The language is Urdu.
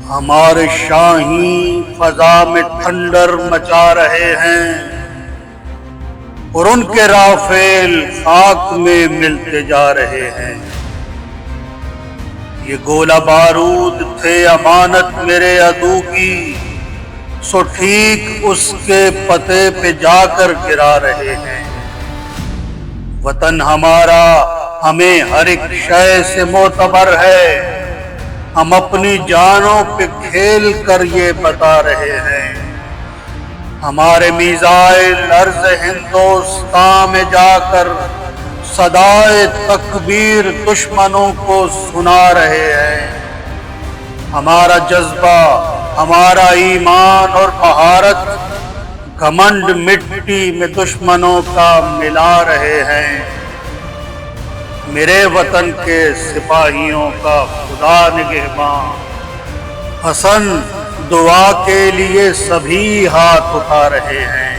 ہمارے شاہین فضا میں تھنڈر مچا رہے ہیں اور ان کے رافیل خاک میں ملتے جا رہے ہیں۔ یہ گولہ بارود تھے امانت میرے عدو کی، سو ٹھیک اس کے پتے پہ جا کر گرا رہے ہیں۔ وطن ہمارا ہمیں ہر ایک شے سے معتبر ہے، ہم اپنی جانوں پہ کھیل کر یہ بتا رہے ہیں۔ ہمارے میزائل عرض ہندوستان میں جا کر صدائے تکبیر دشمنوں کو سنا رہے ہیں۔ ہمارا جذبہ، ہمارا ایمان اور مہارت گھمنڈ مٹی میں دشمنوں کا ملا رہے ہیں۔ میرے وطن کے سپاہیوں کا خدا نگہباں، حسن دعا کے لیے سبھی ہاتھ اٹھا رہے ہیں۔